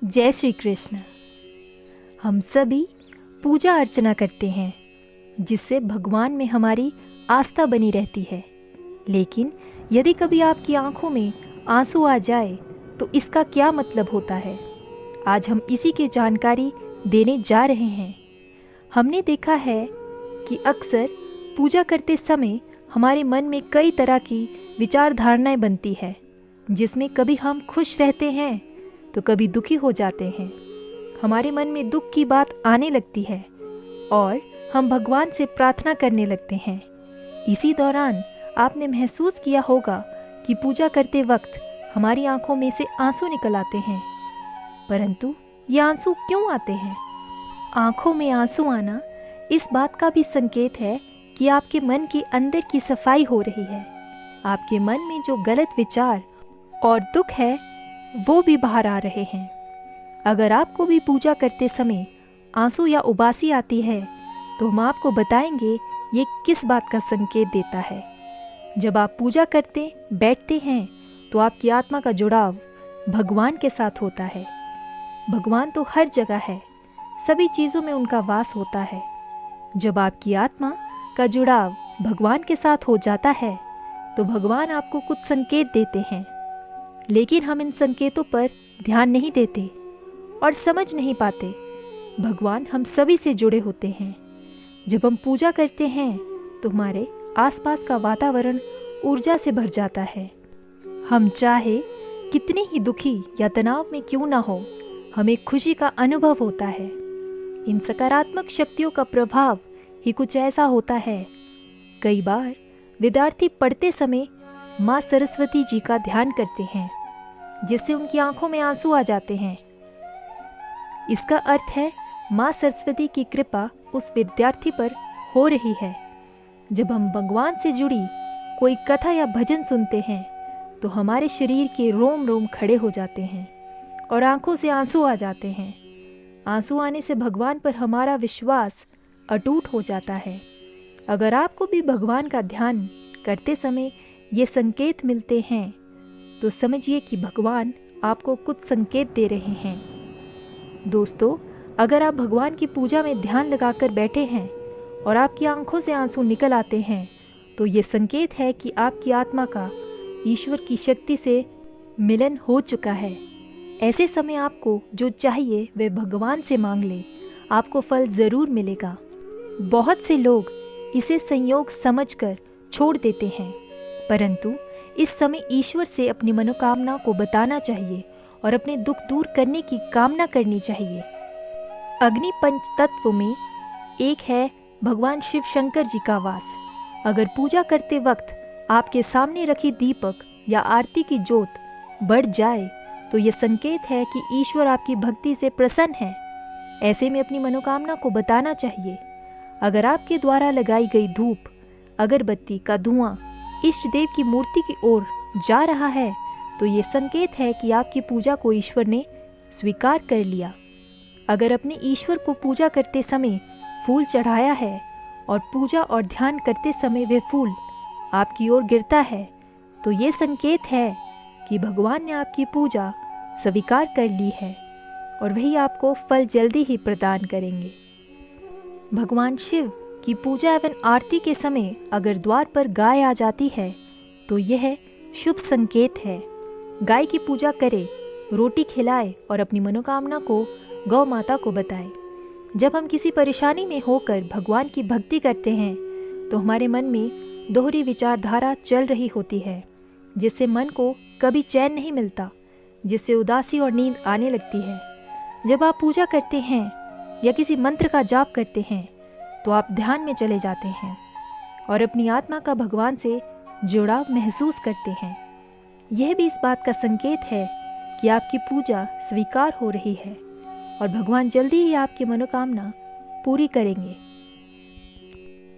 जय श्री कृष्ण। हम सभी पूजा अर्चना करते हैं जिससे भगवान में हमारी आस्था बनी रहती है। लेकिन यदि कभी आपकी आंखों में आंसू आ जाए तो इसका क्या मतलब होता है, आज हम इसी की जानकारी देने जा रहे हैं। हमने देखा है कि अक्सर पूजा करते समय हमारे मन में कई तरह की विचार धारणाएं बनती है, जिसमें कभी हम खुश रहते हैं तो कभी दुखी हो जाते हैं। हमारे मन में दुख की बात आने लगती है और हम भगवान से प्रार्थना करने लगते हैं। इसी दौरान आपने महसूस किया होगा कि पूजा करते वक्त हमारी आंखों में से आंसू निकल आते हैं। परंतु ये आंसू क्यों आते हैं? आंखों में आंसू आना इस बात का भी संकेत है कि आपके मन के अंदर की सफाई हो रही है। आपके मन में जो गलत विचार और दुख है वो भी बाहर आ रहे हैं। अगर आपको भी पूजा करते समय आंसू या उबासी आती है तो हम आपको बताएंगे ये किस बात का संकेत देता है। जब आप पूजा करते बैठते हैं तो आपकी आत्मा का जुड़ाव भगवान के साथ होता है। भगवान तो हर जगह है, सभी चीज़ों में उनका वास होता है। जब आपकी आत्मा का जुड़ाव भगवान के साथ हो जाता है तो भगवान आपको कुछ संकेत देते हैं, लेकिन हम इन संकेतों पर ध्यान नहीं देते और समझ नहीं पाते। भगवान हम सभी से जुड़े होते हैं। जब हम पूजा करते हैं तो हमारे आसपास का वातावरण ऊर्जा से भर जाता है। हम चाहे कितने ही दुखी या तनाव में क्यों ना हो, हमें खुशी का अनुभव होता है। इन सकारात्मक शक्तियों का प्रभाव ही कुछ ऐसा होता है। कई बार विद्यार्थी पढ़ते समय माँ सरस्वती जी का ध्यान करते हैं, जिससे उनकी आंखों में आंसू आ जाते हैं। इसका अर्थ है माँ सरस्वती की कृपा उस विद्यार्थी पर हो रही है। जब हम भगवान से जुड़ी कोई कथा या भजन सुनते हैं तो हमारे शरीर के रोम रोम खड़े हो जाते हैं और आंखों से आंसू आ जाते हैं। आंसू आने से भगवान पर हमारा विश्वास अटूट हो जाता है। अगर आपको भी भगवान का ध्यान करते समय ये संकेत मिलते हैं तो समझिए कि भगवान आपको कुछ संकेत दे रहे हैं। दोस्तों, अगर आप भगवान की पूजा में ध्यान लगाकर बैठे हैं और आपकी आंखों से आंसू निकल आते हैं तो ये संकेत है कि आपकी आत्मा का ईश्वर की शक्ति से मिलन हो चुका है। ऐसे समय आपको जो चाहिए वह भगवान से मांग ले, आपको फल ज़रूर मिलेगा। बहुत से लोग इसे संयोग समझकर छोड़ देते हैं, परंतु इस समय ईश्वर से अपनी मनोकामना को बताना चाहिए और अपने दुख दूर करने की कामना करनी चाहिए। अग्नि पंच तत्व में एक है भगवान शिव शंकर जी का वास। अगर पूजा करते वक्त आपके सामने रखी दीपक या आरती की जोत बढ़ जाए तो ये संकेत है कि ईश्वर आपकी भक्ति से प्रसन्न है। ऐसे में अपनी मनोकामना को बताना चाहिए। अगर आपके द्वारा लगाई गई धूप अगरबत्ती का धुआं इष्ट देव की मूर्ति की ओर जा रहा है तो ये संकेत है कि आपकी पूजा को ईश्वर ने स्वीकार कर लिया। अगर अपने ईश्वर को पूजा करते समय फूल चढ़ाया है और पूजा और ध्यान करते समय वह फूल आपकी ओर गिरता है तो ये संकेत है कि भगवान ने आपकी पूजा स्वीकार कर ली है और वही आपको फल जल्दी ही प्रदान करेंगे। भगवान शिव की पूजा एवं आरती के समय अगर द्वार पर गाय आ जाती है तो यह शुभ संकेत है। गाय की पूजा करे, रोटी खिलाए और अपनी मनोकामना को गौ माता को बताए। जब हम किसी परेशानी में होकर भगवान की भक्ति करते हैं तो हमारे मन में दोहरी विचारधारा चल रही होती है, जिससे मन को कभी चैन नहीं मिलता, जिससे उदासी और नींद आने लगती है। जब आप पूजा करते हैं या किसी मंत्र का जाप करते हैं तो आप ध्यान में चले जाते हैं और अपनी आत्मा का भगवान से जुड़ाव महसूस करते हैं। यह भी इस बात का संकेत है कि आपकी पूजा स्वीकार हो रही है और भगवान जल्दी ही आपकी मनोकामना पूरी करेंगे।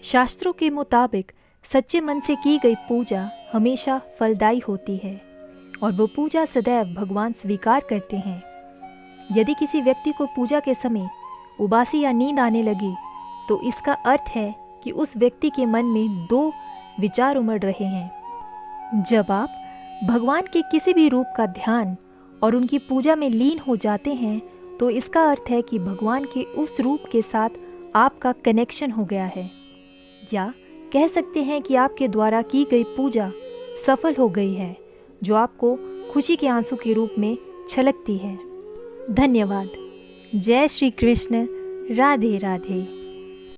शास्त्रों के मुताबिक सच्चे मन से की गई पूजा हमेशा फलदायी होती है और वो पूजा सदैव भगवान स्वीकार करते हैं। यदि किसी व्यक्ति को पूजा के समय उबासी या नींद आने लगी तो इसका अर्थ है कि उस व्यक्ति के मन में दो विचार उमड़ रहे हैं। जब आप भगवान के किसी भी रूप का ध्यान और उनकी पूजा में लीन हो जाते हैं तो इसका अर्थ है कि भगवान के उस रूप के साथ आपका कनेक्शन हो गया है, या कह सकते हैं कि आपके द्वारा की गई पूजा सफल हो गई है, जो आपको खुशी के आंसू के रूप में छलकती है। धन्यवाद। जय श्री कृष्ण। राधे राधे।